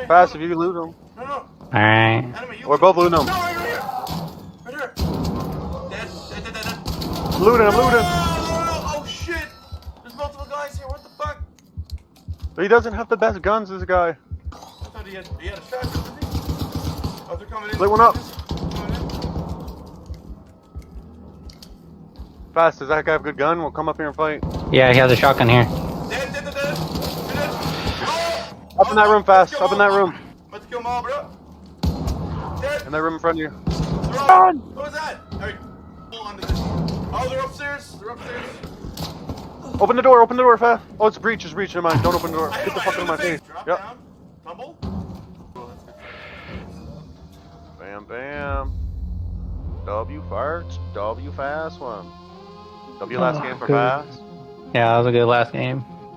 here. Fast if you loot them. No, no. Alright. Enemy, you We're loot both him. looting them. No, right here. Right here. Dead. Looting, I'm looting. Oh, shit. There's multiple guys here. What the fuck? He doesn't have the best guns, this guy. I thought he had a shotgun, didn't he? Oh, they're coming in. Lit one up. Coming in. Fast, does that guy have a good gun? We'll come up here and fight. Yeah, he has a shotgun here. Dead. You're dead. Oh! Up in that room, Fast. Up in that room. I'm about to kill them all, bro. Dead. In that room in front of you. Run! What was that? Alright. Hold on to this. Oh, they're upstairs. They're upstairs. Open the door, Fast. Oh, it's breach, never mind. Don't open the door. Get the fuck out of my face. Drop Yep. down. Tumble. Oh, that's good. Bam, bam. W farts. W fast one. W last game for good. Fast. Yeah, that was a good last game.